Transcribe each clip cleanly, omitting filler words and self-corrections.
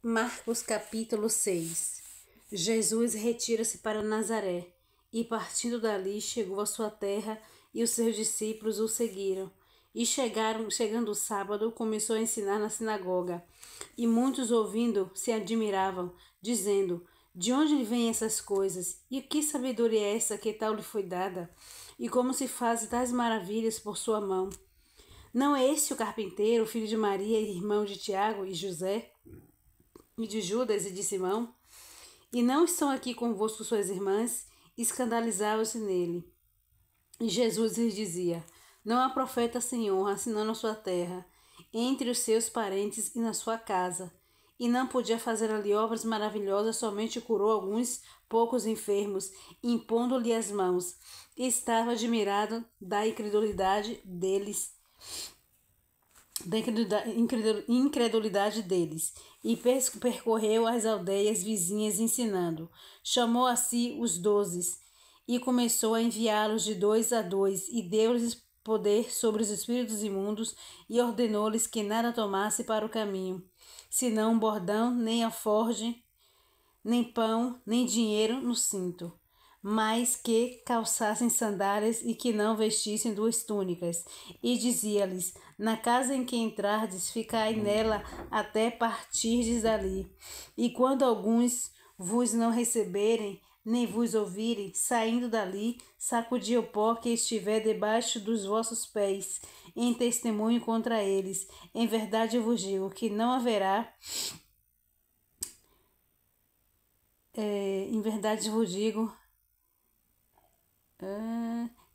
Marcos capítulo 6. Jesus retira-se para Nazaré, e partindo dali chegou à sua terra, e os seus discípulos o seguiram. E chegando o sábado, começou a ensinar na sinagoga. E muitos ouvindo se admiravam, dizendo: De onde lhe vêm essas coisas? E que sabedoria é essa que tal lhe foi dada? E como se fazem tais maravilhas por sua mão? Não é este o carpinteiro, filho de Maria, irmão de Tiago e José, e de Judas e de Simão? E não estão aqui convosco suas irmãs? Escandalizavam-se nele. E Jesus lhes dizia: Não há profeta sem honra, senão na sua terra, entre os seus parentes e na sua casa. E não podia fazer ali obras maravilhosas, somente curou alguns poucos enfermos, impondo-lhe as mãos. E estava admirado da incredulidade deles, e percorreu as aldeias vizinhas ensinando. Chamou a si os 12 e começou a enviá-los de 2 a 2, e deu-lhes poder sobre os espíritos imundos, e ordenou-lhes que nada tomasse para o caminho, senão um bordão, nem alforje, nem pão, nem dinheiro no cinto, mas que calçassem sandálias e que não vestissem 2 túnicas. E dizia-lhes: Na casa em que entrardes, ficai nela até partirdes dali. E quando alguns vos não receberem, nem vos ouvirem, saindo dali, sacudi o pó que estiver debaixo dos vossos pés, em testemunho contra eles. Em verdade vos digo que não haverá em verdade vos digo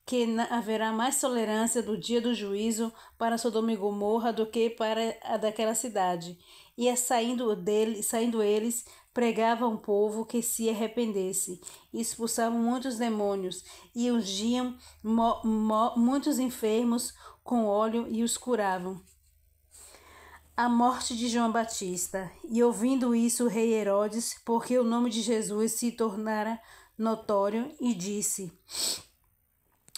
que haverá mais tolerância do dia do juízo para Sodoma e Gomorra do que para a daquela cidade. E saindo eles, pregavam o povo que se arrependesse, e expulsavam muitos demônios, e ungiam muitos enfermos com óleo e os curavam. A morte de João Batista. E ouvindo isso o rei Herodes, porque o nome de Jesus se tornara notório, e disse: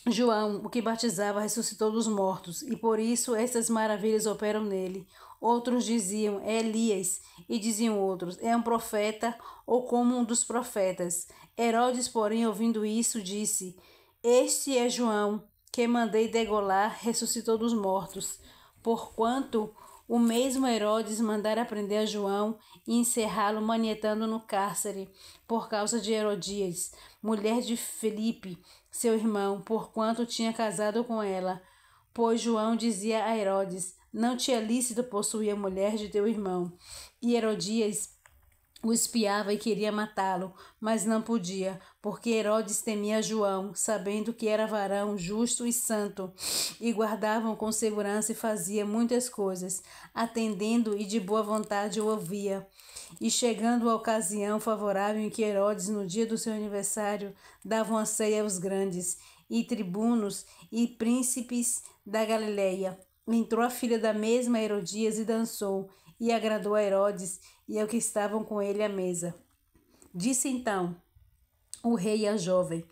João, o que batizava, ressuscitou dos mortos, e por isso estas maravilhas operam nele. Outros diziam: É Elias, e diziam outros: É um profeta, ou como um dos profetas. Herodes, porém, ouvindo isso, disse: Este é João, que mandei degolar, ressuscitou dos mortos. Porquanto o mesmo Herodes mandara prender a João e encerrá-lo manietando no cárcere, por causa de Herodias, mulher de Filipe, seu irmão, porquanto tinha casado com ela. Pois João dizia a Herodes: Não te é lícito possuir a mulher de teu irmão. E Herodias o espiava e queria matá-lo, mas não podia, porque Herodes temia João, sabendo que era varão justo e santo, e guardavam com segurança e fazia muitas coisas, atendendo e de boa vontade o ouvia. E chegando a ocasião favorável em que Herodes, no dia do seu aniversário, dava uma ceia aos grandes, e tribunos, e príncipes da Galileia, entrou a filha da mesma Herodias e dançou, e agradou a Herodes e ao que estavam com ele à mesa. Disse então o rei à jovem: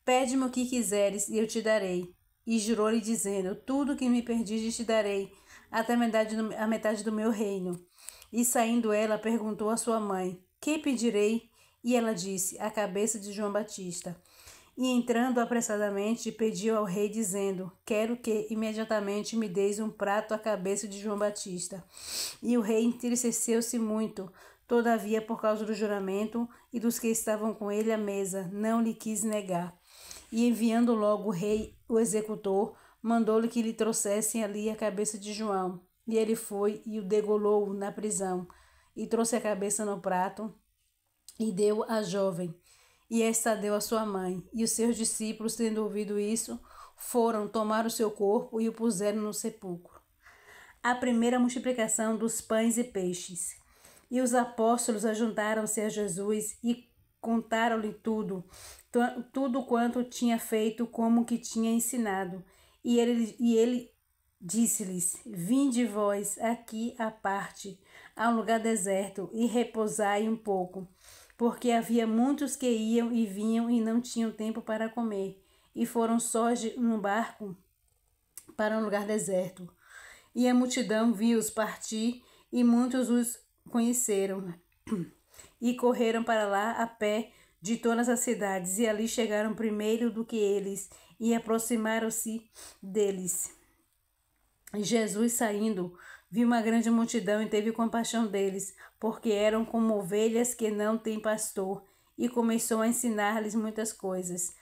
Pede-me o que quiseres, e eu te darei. E jurou-lhe, dizendo: Tudo que me pedires te darei, até a metade do meu reino. E saindo ela, perguntou à sua mãe: Que pedirei? E ela disse: A cabeça de João Batista. E entrando apressadamente, pediu ao rei, dizendo: Quero que imediatamente me deis um prato à cabeça de João Batista. E o rei entristeceu-se muito, todavia, por causa do juramento e dos que estavam com ele à mesa, não lhe quis negar. E enviando logo o rei o executor, mandou-lhe que lhe trouxessem ali a cabeça de João. E ele foi e o degolou na prisão, e trouxe a cabeça no prato, e deu à jovem. E esta deu à sua mãe. E os seus discípulos, tendo ouvido isso, foram tomar o seu corpo e o puseram no sepulcro. A primeira multiplicação dos pães e peixes. E os apóstolos ajuntaram-se a Jesus e contaram-lhe tudo quanto tinha feito, como que tinha ensinado. E ele disse-lhes: Vinde vós aqui à parte, a um lugar deserto, e repousai um pouco, porque havia muitos que iam e vinham e não tinham tempo para comer, e foram sós no barco para um lugar deserto. E a multidão viu-os partir, e muitos os conheceram e correram para lá a pé de todas as cidades, e ali chegaram primeiro do que eles, e aproximaram-se deles. E Jesus, saindo, viu uma grande multidão e teve compaixão deles, porque eram como ovelhas que não têm pastor, e começou a ensinar-lhes muitas coisas.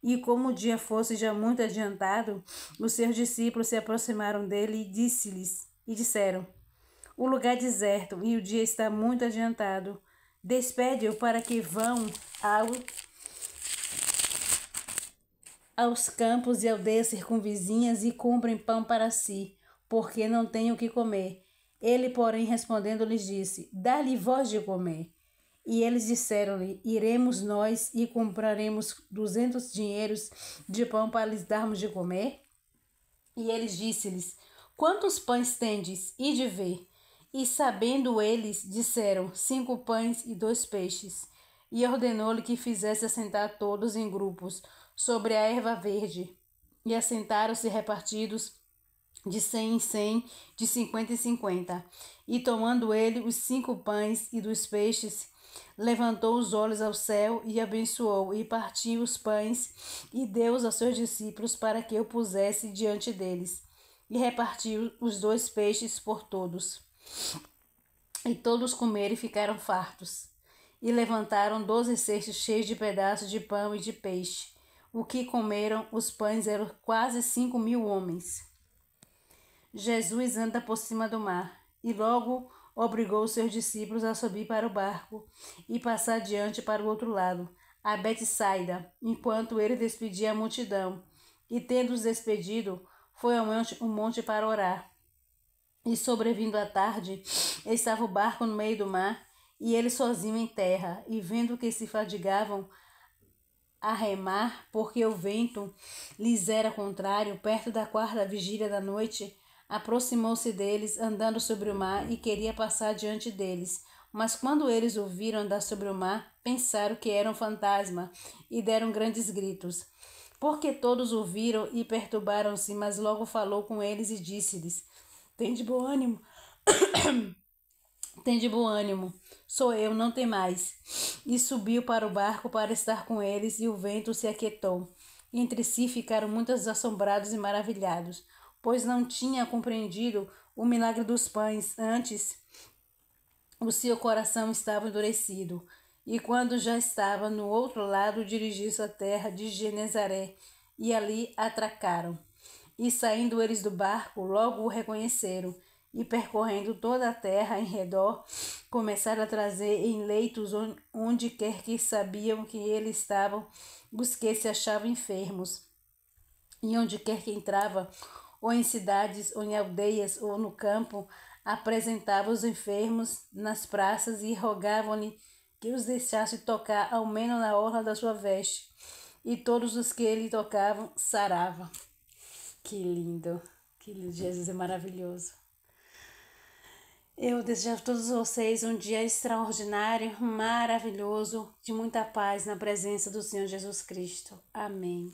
E como o dia fosse já muito adiantado, os seus discípulos se aproximaram dele e disseram: o lugar é deserto e o dia está muito adiantado. Despede-o para que vão aos campos e aldeias circunvizinhas e comprem pão para si, porque não têm o que comer. Ele, porém, respondendo, lhes disse: dá-lhe vós de comer. E eles disseram-lhe: iremos nós e compraremos 200 dinheiros de pão para lhes darmos de comer? E eles disse-lhes: quantos pães tendes? Ide ver. E sabendo eles, disseram: 5 pães e 2 peixes. E ordenou-lhe que fizesse assentar todos em grupos, sobre a erva verde. E assentaram-se repartidos de 100 em 100, de 50 em 50. E tomando ele os 5 pães e 2 peixes, levantou os olhos ao céu e abençoou, e partiu os pães, e deu-os aos seus discípulos para que o pusesse diante deles. E repartiu os 2 peixes por todos. E todos comeram e ficaram fartos. E levantaram 12 cestos cheios de pedaços de pão e de peixe. O que comeram os pães eram quase 5.000 homens. Jesus anda por cima do mar, e logo obrigou os seus discípulos a subir para o barco e passar adiante para o outro lado, a Betsaida, enquanto ele despedia a multidão. E tendo-os despedido, foi ao monte para orar. E sobrevindo a tarde, estava o barco no meio do mar, e ele sozinho em terra, e vendo que se fadigavam a remar, porque o vento lhes era contrário, perto da 4ª vigília da noite, aproximou-se deles, andando sobre o mar, e queria passar diante deles. Mas quando eles o viram andar sobre o mar, pensaram que era um fantasma, e deram grandes gritos. Porque todos o viram e perturbaram-se, mas logo falou com eles e disse-lhes: tende bom ânimo, tende bom ânimo, sou eu, não temais. E subiu para o barco para estar com eles, e o vento se aquietou. Entre si ficaram muitos assombrados e maravilhados, pois não tinham compreendido o milagre dos pães, antes o seu coração estava endurecido. E quando já estava no outro lado, dirigiu-se à terra de Genezaré, e ali atracaram. E saindo eles do barco, logo o reconheceram, e percorrendo toda a terra em redor, começaram a trazer em leitos onde quer que sabiam que eles estavam os que se achavam enfermos. E onde quer que entrava, ou em cidades, ou em aldeias, ou no campo, apresentava os enfermos nas praças e rogavam-lhe que os deixasse tocar ao menos na orla da sua veste. E todos os que ele tocavam saravam. Que lindo, que lindo, Jesus é maravilhoso. Eu desejo a todos vocês um dia extraordinário, maravilhoso, de muita paz na presença do Senhor Jesus Cristo. Amém.